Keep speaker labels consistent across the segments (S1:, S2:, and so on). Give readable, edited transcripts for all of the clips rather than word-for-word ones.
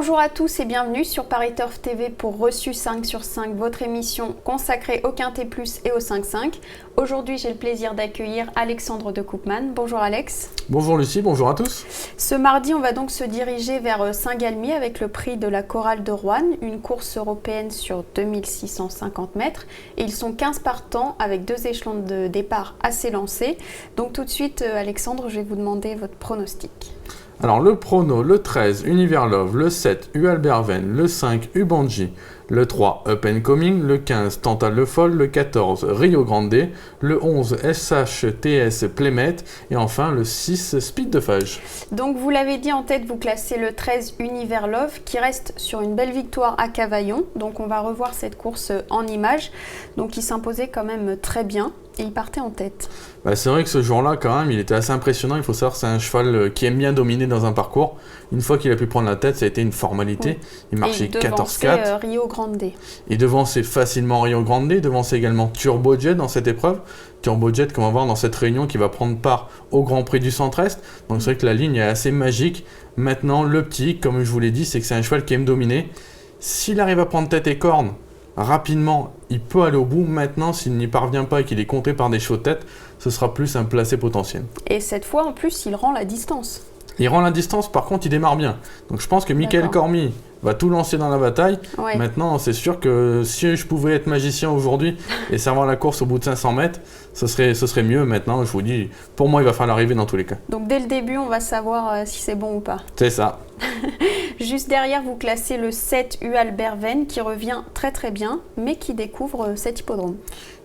S1: Bonjour à tous et bienvenue sur Paris Turf TV pour Reçu 5 sur 5, votre émission consacrée au Quintet Plus et au 5-5. Aujourd'hui, j'ai le plaisir d'accueillir Alexandre de Koopman. Bonjour Alex.
S2: Bonjour Lucie, bonjour à tous.
S1: Ce mardi, on va donc se diriger vers Saint-Galmier avec le prix de la Chorale de Roanne, une course européenne sur 2650 mètres. Et ils sont 15 partants avec 2 échelons de départ assez lancés. Donc tout de suite, Alexandre, je vais vous demander votre pronostic.
S2: Alors le prono, le 13, Univers Love, le 7, U Albert Venn, le 5, Ubanji, le 3, Up and Coming, le 15, Tantal Le Foll, le 14, Rio Grande, le 11, SHTS Playmate et enfin le 6, Speed de Fage.
S1: Donc vous l'avez dit, en tête, vous classez le 13 Univers Love qui reste sur une belle victoire à Cavaillon. Donc on va revoir cette course en images. Donc il s'imposait quand même très bien et il partait en tête.
S2: C'est vrai que ce jour-là, quand même, il était assez impressionnant. Il faut savoir que c'est un cheval qui aime bien dominer dans un parcours. Une fois qu'il a pu prendre la tête, ça a été une formalité. Oui. Il marchait 14-4.
S1: Rio Grande.
S2: Il devançait facilement Rio Grande. Il devançait également Turbo Jet dans cette épreuve. Turbo Jet qu'on va voir dans cette réunion qui va prendre part au Grand Prix du Centre-Est. Donc c'est vrai que la ligne est assez magique. Maintenant, le petit, comme je vous l'ai dit, c'est que c'est un cheval qui aime dominer. S'il arrive à prendre tête et corne rapidement, il peut aller au bout. Maintenant, s'il n'y parvient pas et qu'il est compté par des chevaux de tête, ce sera plus un placé potentiel.
S1: Et cette fois, en plus, il rend la distance.
S2: Il rend la distance, par contre, il démarre bien. Donc je pense que Michael Cormier va tout lancer dans la bataille. Ouais. Maintenant, c'est sûr que si je pouvais être magicien aujourd'hui et savoir la course au bout de 500 mètres, ce serait mieux. Maintenant, je vous dis, pour moi, il va falloir arriver dans tous les cas.
S1: Donc dès le début, on va savoir si c'est bon ou pas.
S2: C'est ça.
S1: Juste derrière, vous classez le 7 U Albert Venn qui revient très très bien, mais qui découvre cet hippodrome.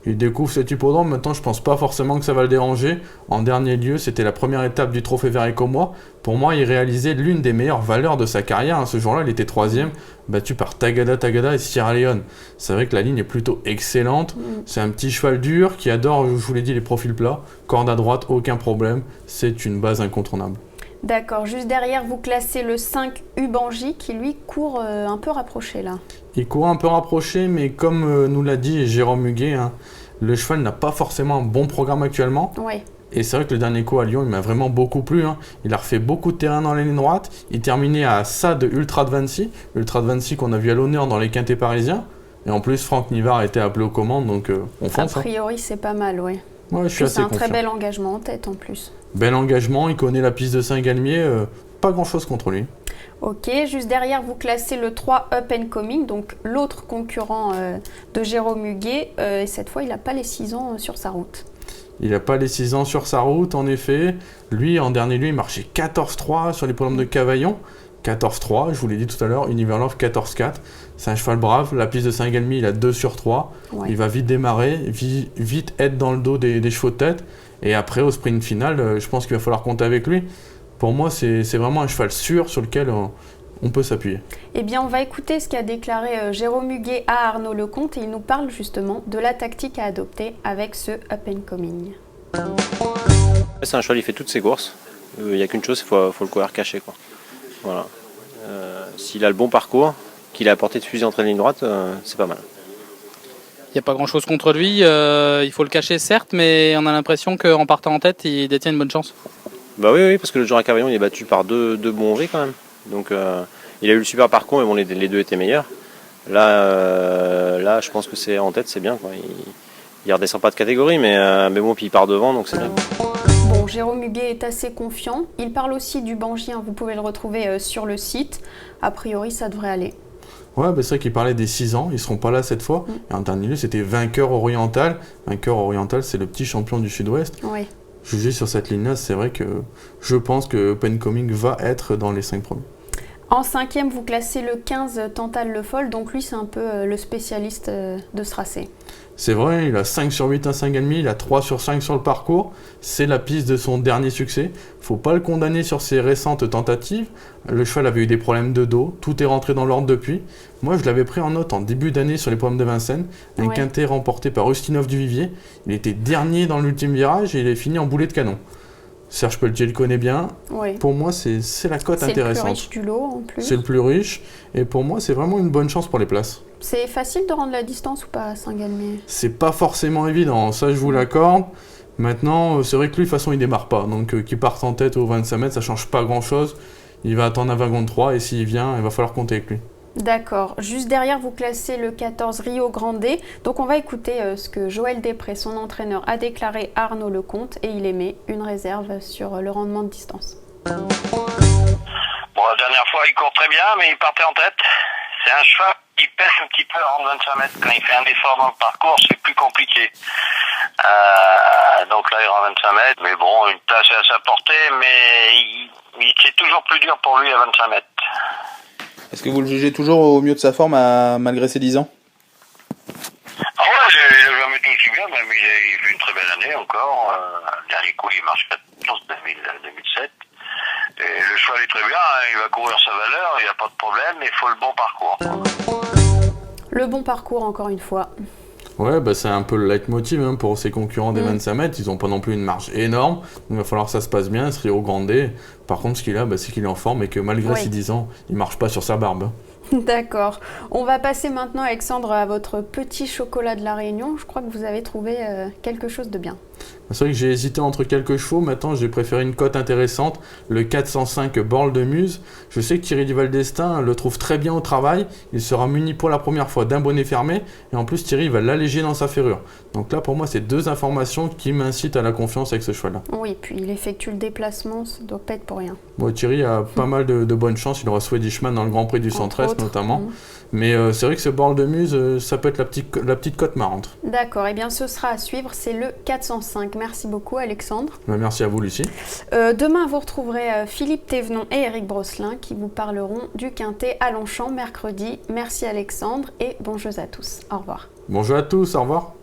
S2: Il découvre cet hippodrome. Maintenant, je pense pas forcément que ça va le déranger. En dernier lieu, c'était la première étape du Trophée Vert et Commois. Pour moi, il réalisait l'une des meilleures valeurs de sa carrière. Ce jour-là, il était 3e, battu par Tagada et Sierra Leone. C'est vrai que la ligne est plutôt excellente. C'est un petit cheval dur qui adore, je vous l'ai dit, les profils plats. Corde à droite, aucun problème. C'est une base incontournable.
S1: D'accord. Juste derrière, vous classez le 5 Ubanji qui, lui, court un peu rapproché, là.
S2: Il court un peu rapproché, mais comme nous l'a dit Jérôme Huguet, le cheval n'a pas forcément un bon programme actuellement.
S1: Ouais.
S2: Et c'est vrai que le dernier coup à Lyon, il m'a vraiment beaucoup plu. Il a refait beaucoup de terrain dans la ligne droite. Il terminait à ça de Ultra de Vancy. Ultra de Vancy qu'on a vu à l'honneur dans les quintés parisiens. Et en plus, Franck Nivard a été appelé aux commandes, donc on fonce.
S1: A priori, c'est pas mal, ouais.
S2: Ouais, je suis assez confiant.
S1: C'est un très bel engagement en tête en plus.
S2: Bel engagement, il connaît la piste de Saint-Galmier, pas grand-chose contre lui.
S1: Ok, juste derrière, vous classez le 3 Up and Coming, donc l'autre concurrent de Jérôme Huguet. Et cette fois, il n'a pas les 6 ans sur sa route.
S2: Il n'a pas les 6 ans sur sa route, en effet. Lui, en dernier lieu, il marchait 14-3 sur les problèmes de Cavaillon. 14-3, je vous l'ai dit tout à l'heure, Univers Love 14-4. C'est un cheval brave. La piste de Saint-Galmier, il a 2 sur 3. Ouais. Il va vite démarrer, vite être dans le dos des chevaux de tête. Et après, au sprint final, je pense qu'il va falloir compter avec lui. Pour moi, c'est vraiment un cheval sûr sur lequel on peut s'appuyer.
S1: Eh bien, on va écouter ce qu'a déclaré Jérôme Huguet à Arnaud Lecomte et il nous parle justement de la tactique à adopter avec ce Up and Coming.
S3: C'est un cheval, il fait toutes ses courses. Il n'y a qu'une chose, il faut le courir caché, quoi. Voilà. S'il a le bon parcours, qu'il a apporté de fusil entre les lignes droites, c'est pas mal.
S4: Il n'y a pas grand-chose contre lui, il faut le cacher certes, mais on a l'impression qu'en partant en tête, il détient une bonne chance.
S3: Bah oui, parce que le jour à Cavaillon, il est battu par deux bons V quand même. Donc il a eu le super parcours, mais bon, les deux étaient meilleurs. Là, je pense que c'est en tête, c'est bien, quoi. Il redescend pas de catégorie, mais bon, puis il part devant, donc c'est bien.
S1: Bon, Jérôme Huguet est assez confiant. Il parle aussi du Bangi, vous pouvez le retrouver sur le site. A priori, ça devrait aller.
S2: Ouais, c'est vrai qu'il parlait des 6 ans, ils ne seront pas là cette fois. Et en dernier lieu, c'était Vainqueur Oriental. Vainqueur Oriental, c'est le petit champion du Sud-Ouest.
S1: Ouais.
S2: Jugé sur cette ligne-là, c'est vrai que je pense que Open Coming va être dans les 5 premiers.
S1: En 5e, vous classez le 15 Tantal Le Foll, donc lui, c'est un peu le spécialiste de ce tracé.
S2: C'est vrai, il a 5 sur 8 à Saint-Galmier, il a 3 sur 5 sur le parcours. C'est la piste de son dernier succès. Faut pas le condamner sur ses récentes tentatives. Le cheval avait eu des problèmes de dos, tout est rentré dans l'ordre depuis. Moi, je l'avais pris en note en début d'année sur les problèmes de Vincennes. Un quintet remporté par Ustinov du Vivier. Il était dernier dans l'ultime virage et il est fini en boulet de canon. Serge Pelletier le connaît bien.
S1: Oui.
S2: Pour moi, c'est la cote intéressante.
S1: C'est le plus riche du lot en plus.
S2: C'est le plus riche. Et pour moi, c'est vraiment une bonne chance pour les places.
S1: C'est facile de rendre la distance ou pas à Saint-Galmier?
S2: C'est pas forcément évident, ça je vous l'accorde. Maintenant, c'est vrai que lui, de toute façon, il démarre pas. Donc, qu'il parte en tête aux 25 mètres, ça change pas grand-chose. Il va attendre un wagon de 3 et s'il vient, il va falloir compter avec lui.
S1: D'accord. Juste derrière, vous classez le 14 Rio Grande. Donc on va écouter ce que Joël Després, son entraîneur, a déclaré à Arnaud Lecomte et il émet une réserve sur le rendement de distance.
S5: Bon, la dernière fois, il court très bien, mais il partait en tête. C'est un cheval qui pèse un petit peu en 25 mètres. Quand il fait un effort dans le parcours, c'est plus compliqué. Donc là, il rend 25 mètres. Mais bon, une place est à sa portée, mais c'est toujours plus dur pour lui à 25 mètres.
S6: Est-ce que vous le jugez toujours au mieux de sa forme malgré ses 10 ans?
S5: Ah ouais, il n'a jamais tout aussi bien, même il fait une très belle année encore. Le dernier coup, il marche 14 2007. Et le cheval est très bien, il va courir sa valeur, il n'y a pas de problème, mais il faut le bon parcours.
S1: Le bon parcours, encore une fois.
S2: Ouais, bah c'est un peu le leitmotiv hein, pour ses concurrents des 25 mètres. Ils n'ont pas non plus une marge énorme. Donc il va falloir que ça se passe bien, ce Rio Grande. Par contre, ce qu'il a, c'est qu'il est en forme et que malgré ses 10 ans, il ne marche pas sur sa barbe.
S1: D'accord. On va passer maintenant, Alexandre, à votre petit chocolat de la Réunion. Je crois que vous avez trouvé quelque chose de bien.
S2: C'est vrai que j'ai hésité entre quelques chevaux. Maintenant, j'ai préféré une cote intéressante, le 405 Borle de Muse. Je sais que Thierry Duval d'Estaing le trouve très bien au travail. Il sera muni pour la première fois d'un bonnet fermé. Et en plus, Thierry va l'alléger dans sa ferrure. Donc là, pour moi, c'est deux informations qui m'incitent à la confiance avec ce cheval-là.
S1: Oui, puis il effectue le déplacement, ça ne doit pas être pour rien.
S2: Bon, Thierry a pas mal de bonnes chances. Il aura Swedishman dans le Grand Prix du Centre-Est notamment. Mais c'est vrai que ce Borle de Muse, ça peut être la petite cote marrante.
S1: D'accord, et bien ce sera à suivre, c'est le 405. Merci beaucoup Alexandre.
S2: Merci à vous Lucie.
S1: Demain vous retrouverez Philippe Thévenon et Éric Brosselin qui vous parleront du Quintet à Longchamp mercredi. Merci Alexandre et bon jeu à tous. Au revoir.
S2: Bonjour à tous, au revoir.